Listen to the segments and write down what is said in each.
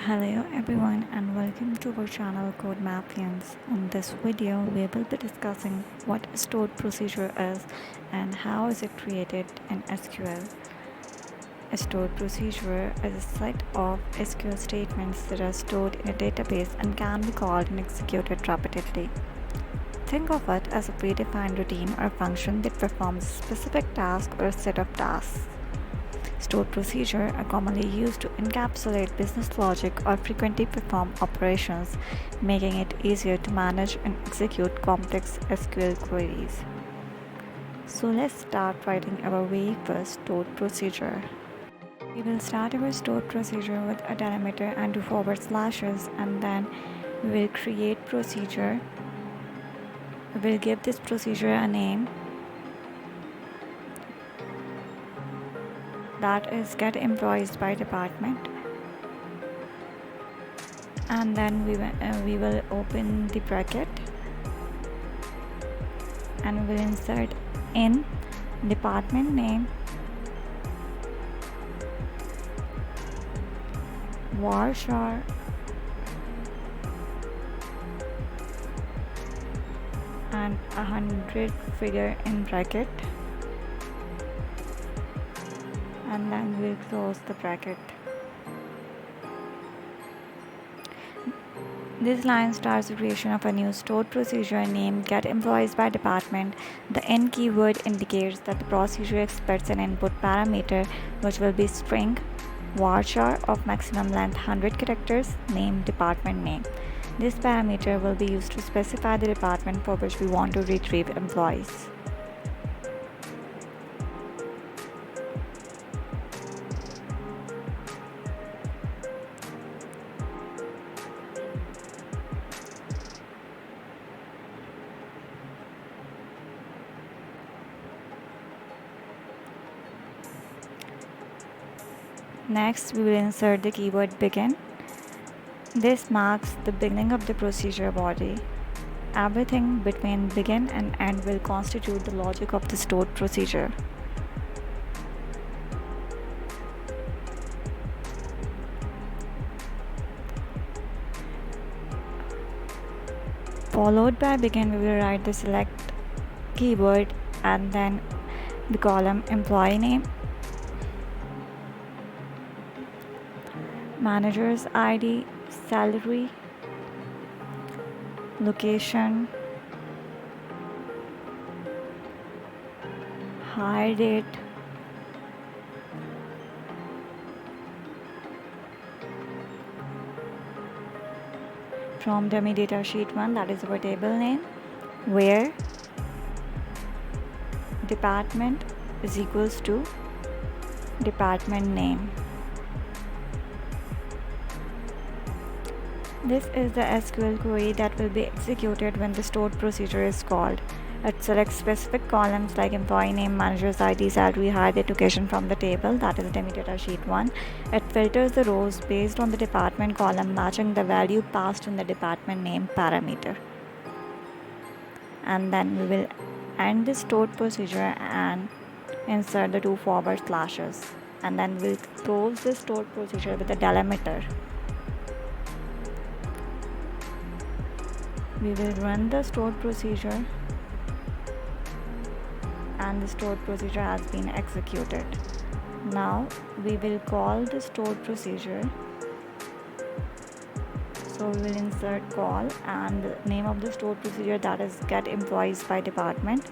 Hello everyone and welcome to our channel Code Mafians. In this video we will be discussing what a stored procedure is and how is it created in SQL. A stored procedure is a set of SQL statements that are stored in a database and can be called and executed repeatedly. Think of it as a predefined routine or function that performs a specific task or a set of tasks. Stored procedures are commonly used to encapsulate business logic or frequently perform operations, making it easier to manage and execute complex SQL queries. So let's start writing our very first stored procedure. We will start our stored procedure with a delimiter and two forward slashes, and then we will create procedure. We will give this procedure a name, that is get employees by department, and then we will open the bracket and we will insert in department name varchar and 100 figure in bracket, and then we'll close the bracket. This line starts the creation of a new stored procedure named get employees by department. The end keyword indicates that the procedure expects an input parameter which will be string varchar of maximum length 100 characters named department name. This parameter will be used to specify the department for which we want to retrieve employees. Next, we will insert the keyword begin. This marks the beginning of the procedure body. Everything between begin and end will constitute the logic of the stored procedure. Followed by begin, we will write the select keyword and then the column employee name, manager's ID, salary, location, hire date, from dummy data sheet 1, that is our table name, where department is equals to department name. This is the SQL query that will be executed when the stored procedure is called. It selects specific columns like employee name, manager's ID, salary, hire date, location from the table, that is dummy data sheet 1. It filters the rows based on the department column matching the value passed in the department name parameter. And then we will end the stored procedure and insert the two forward slashes, and then we'll close the stored procedure with a delimiter. We will run the stored procedure and the stored procedure has been executed. Now we will call the stored procedure. So we will insert call and the name of the stored procedure, that is get employees by department,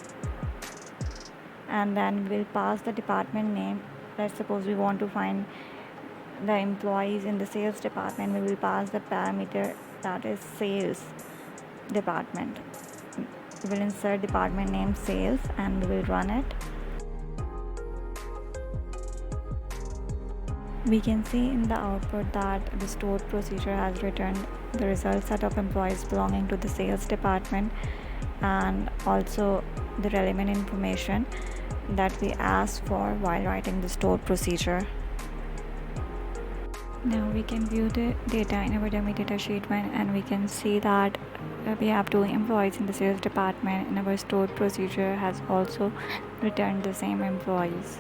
and then we'll pass the department name. Let's suppose we want to find the employees in the sales department. We will pass the parameter, that is sales department. We will insert department name sales and we will run it. We can see in the output that the stored procedure has returned the result set of employees belonging to the sales department and also the relevant information that we asked for while writing the stored procedure. Now we can view the data in our dummy data sheet 1 and we can see that we have two employees in the sales department and our stored procedure has also returned the same employees.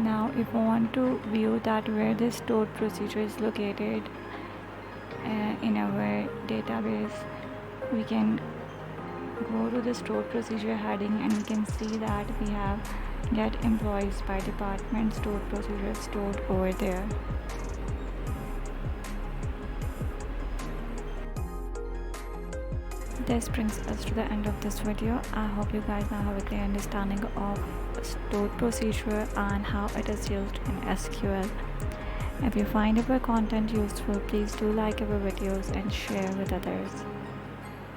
Now if we want to view that where this stored procedure is located in our database, we can go to the stored procedure heading and we can see that we have get employees by department stored procedure stored over there. This brings us to the end of this video. I hope you guys now have a clear understanding of stored procedure and how it is used in SQL. If you find our content useful, please do like our videos and share with others.